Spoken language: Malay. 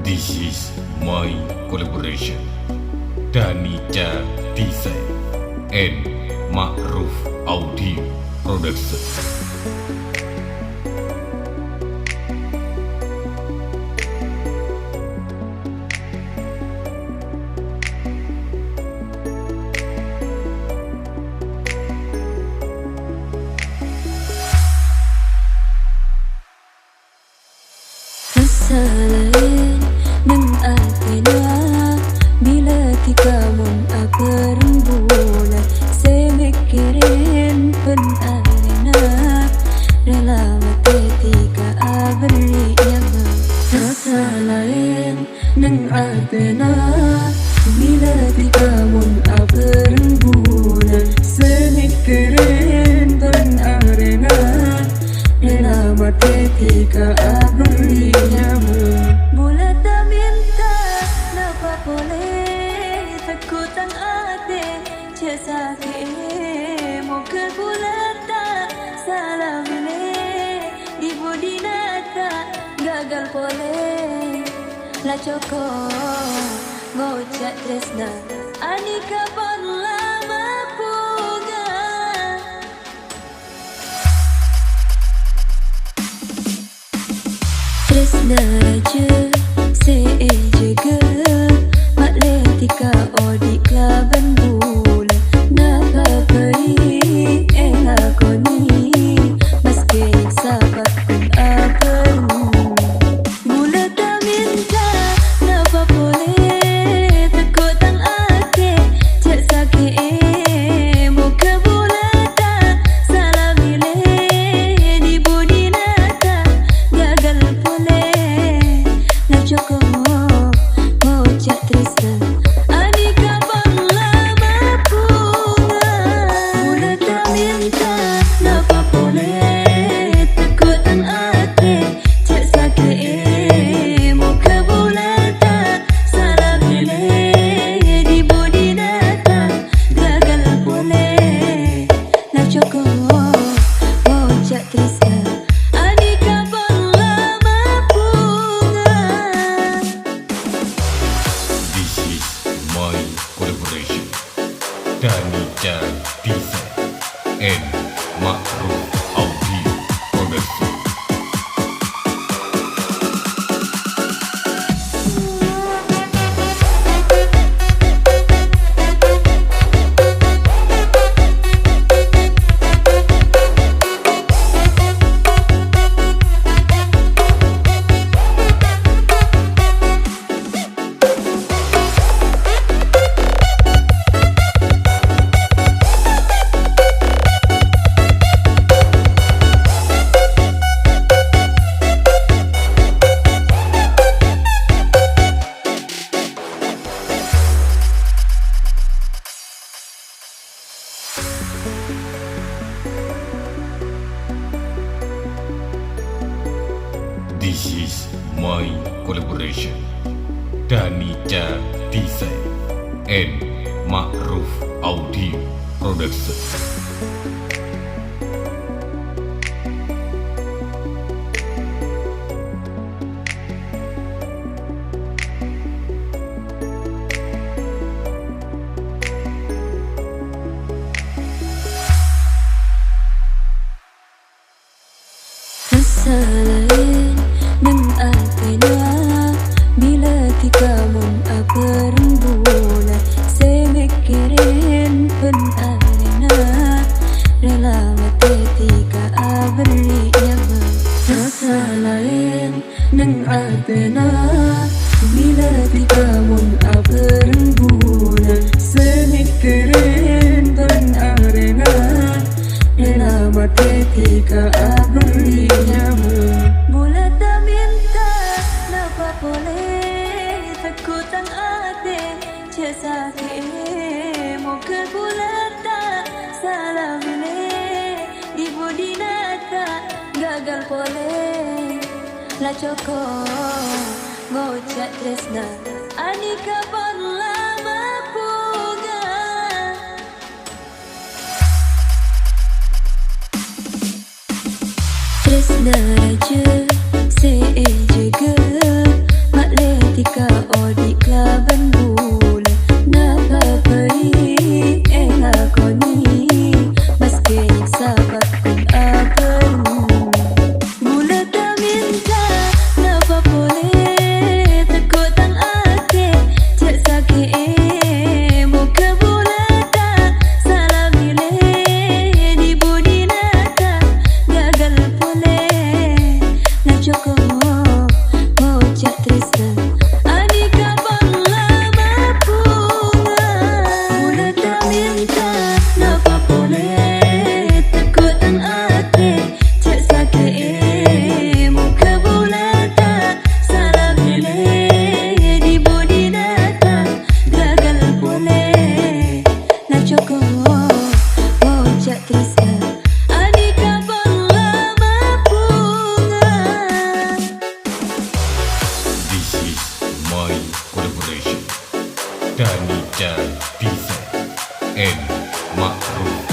This is my collaboration, Danica Design and Ma'ruf Audio Production. Salain nang atena bila tikamun aperembulan semikirin pen arena dalam ketika aberinya salain nang atena bila tikamun aperembulan semikirin pen arena dalam ketika aberinya bulat tak minta napa boleh takutan ate cesake moga bulat tak salah milih ibu dinata gagal boleh la coko ngocak tresna anika pon lama puga tresna raja sejaga matletika odik laban bulan napa peri elakoni meski sahabat pun akan bulan tak minta napa boleh takut tang ake cak sakit muka bulan tak salah milih di budi nata gagal boleh nak cukup ngocak trisna anika pang lama punga bulan tak minta napa boleh takut tang ate cak sakit muka bulan tak salah milih di budi nata gagal boleh nak cukup ngocak trisna anika pang lama punga. This is my collaboration, Danica Design and Ma'ruf Audio Production. This is my collaboration, Danica Design and Ma'ruf Audio Production. Salain nang atena bila tikamun aperembulan semikirin pen arena dalam ketika aberinya salain nang atena bila tikamun aperembulan semikirin pen arena dalam ketika aberinya bulat tak minta napa boleh takut tang ate cesake moga bulat tak salah milih di budi nata gagal boleh la coko ngocak tresna anika pon lama puga Daraja sejaga Matletika odik laban bula Napapari elakoni Maske sabat kun abaru Bula tak minta napa boleh Tekut tang ate cek sakit Muka bula tak salah milih Di budi nata gagal boleh Nak cokok mocak trisna Anika lama bunga Bula tak minta napa boleh Tekut tang ate cek sakit Muka bula tak salah milih Di budi nata gagal boleh Nak cokok mocak trisna Anika lama bunga This is my collaboration. Danica Design and Ma'ruf